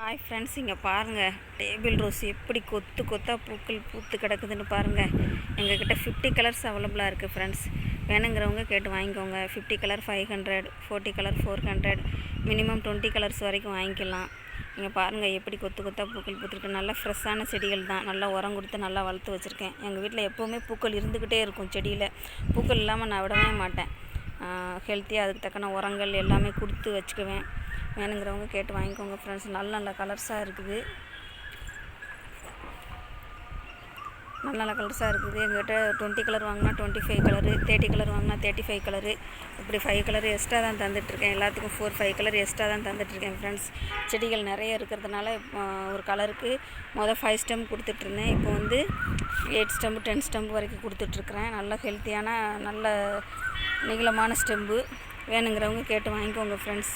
Hi friends, இங்கே பாருங்கள் table rose எப்படி கொத்து கொத்தாக பூக்கள் பூத்து கிடக்குதுன்னு பாருங்கள். எங்ககிட்ட 50 கலர்ஸ் அவைலபிளாக இருக்குது ஃப்ரெண்ட்ஸ். வேணுங்கிறவங்க கேட்டு வாங்கிக்கோங்க. 50 கலர் 500, 40 கலர் 400, மினிமம் 20 கலர்ஸ் வரைக்கும் வாங்கிக்கலாம். நீங்கள் பாருங்கள் எப்படி கொத்து கொத்தாக பூக்கள் பூத்துருக்கு. நல்லா ஃப்ரெஷ்ஷான செடிகள் தான். நல்லா உரம் கொடுத்து நல்லா வளர்த்து வச்சுருக்கேன். எங்கள் வீட்டில் எப்போவுமே பூக்கள் இருந்துக்கிட்டே இருக்கும். செடியில் பூக்கள் இல்லாமல் நான் விடவே மாட்டேன். ஹெல்த்தியாக அதுக்கு தக்கன உரங்கள் எல்லாமே கொடுத்து வச்சுக்குவேன். வேணுங்கிறவங்க கேட்டு வாங்கிக்கோங்க ஃப்ரெண்ட்ஸ். நல்ல நல்ல கலர்ஸாக இருக்குது. எங்கள்கிட்ட 20 கலர் வாங்கினா 25 கலரு, 30 கலர் வாங்கினா 35 கலரு, இப்படி 5 கலர் எக்ஸ்ட்ரா தான் தந்துட்டுருக்கேன். எல்லாத்துக்கும் 4-5 கலர் எக்ஸ்ட்ரா தான் தந்துட்டுருக்கேன் ஃப்ரெண்ட்ஸ். செடிகள் நிறைய இருக்கிறதுனால ஒரு கலருக்கு 5 ஸ்டெம் கொடுத்துட்ருந்தேன். இப்போ 8 ஸ்டெம்பு 10 ஸ்டெம்பு வரைக்கும் கொடுத்துட்ருக்குறேன். நல்ல ஹெல்த்தியான நல்ல நீளமான ஸ்டெம்பு. வேணுங்கிறவங்க கேட்டு வாங்கிக்கோங்க ஃப்ரெண்ட்ஸ்.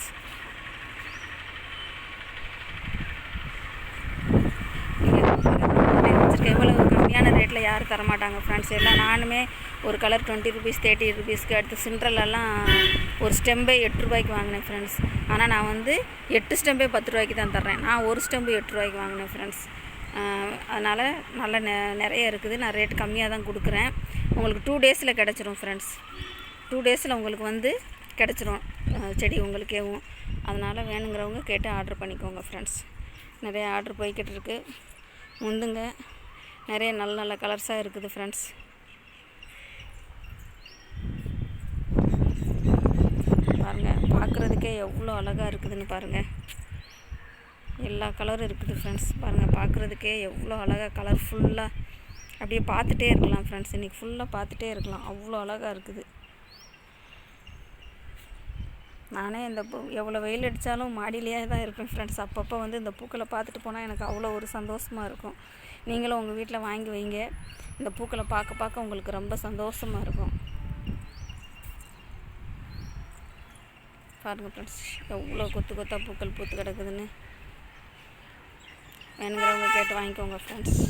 எவ்வளவு கம்மியான ரேட்டில் யாரும் தரமாட்டாங்க ஃப்ரெண்ட்ஸ். எல்லாம் நானுமே ஒரு கலர் 20 ருபீஸ் 30 ருபீஸ்க்கு அடுத்து சிண்ட்ரலெல்லாம் ஒரு ஸ்டெம்பே 8 ரூபாய்க்கு வாங்கினேன் ஃப்ரெண்ட்ஸ். ஆனால் நான் 8 ஸ்டெம்பே 10 ரூபாய்க்கு தான் தர்றேன். நான் ஒரு ஸ்டெம்பு 8 ரூபாய்க்கு வாங்கினேன் ஃப்ரெண்ட்ஸ். அதனால் நல்ல நிறைய இருக்குது. நான் ரேட் கம்மியாக தான் கொடுக்குறேன். உங்களுக்கு 2 டேஸில் கிடச்சிரும் ஃப்ரெண்ட்ஸ். 2 டேஸில் உங்களுக்கு கிடச்சிரும் செடி உங்களுக்கேவும். அதனால் வேணுங்கிறவங்க கேட்டு ஆர்டர் பண்ணிக்கோங்க ஃப்ரெண்ட்ஸ். நிறைய ஆர்டர் போய்கிட்டு இருக்குது. முந்துங்க நிறைய நல்ல நல்ல கலர்ஸாக இருக்குது ஃப்ரெண்ட்ஸ். பாருங்கள், பார்க்குறதுக்கே எவ்வளோ அழகாக இருக்குதுன்னு பாருங்கள். எல்லா கலரும் இருக்குது ஃப்ரெண்ட்ஸ். பாருங்கள், பார்க்குறதுக்கே எவ்வளோ அழகாக கலர்ஃபுல்லாக அப்படியே பார்த்துட்டே இருக்கலாம் ஃப்ரெண்ட்ஸ். இன்றைக்கி ஃபுல்லாக பார்த்துட்டே இருக்கலாம், அவ்வளோ அழகாக இருக்குது. நானே இந்த எவ்வளோ வெயில் அடித்தாலும் மாடியிலேயே தான் இருப்பேன் ஃப்ரெண்ட்ஸ். அப்பப்போ இந்த பூக்களை பார்த்துட்டு போனால் எனக்கு அவ்வளோ ஒரு சந்தோஷமாக இருக்கும். நீங்களும் உங்கள் வீட்டில் வாங்கி வைங்க. இந்த பூக்களை பார்க்க பார்க்க உங்களுக்கு ரொம்ப சந்தோஷமாக இருக்கும். பாருங்கள் ஃப்ரெண்ட்ஸ், எவ்வளோ கொத்து கொத்தாக பூக்கள் பூத்து கிடக்குதுன்னு. வேணுங்கிறவங்க கேட்டு வாங்கிக்கோங்க ஃப்ரெண்ட்ஸ்.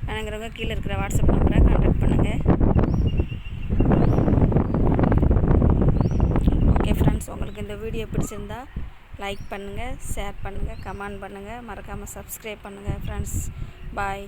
வேணுங்கிறவங்க கீழே இருக்கிற வாட்ஸ்அப் நம்பரை கான்டாக்ட் பண்ணுங்கள். ஓகே ஃப்ரெண்ட்ஸ், உங்களுக்கு இந்த வீடியோ பிடிச்சிருந்தா லைக் பண்ணுங்கள், ஷேர் பண்ணுங்கள், கமெண்ட் பண்ணுங்கள், மறக்காமல் சப்ஸ்கிரைப் பண்ணுங்கள் ஃப்ரெண்ட்ஸ். பாய்.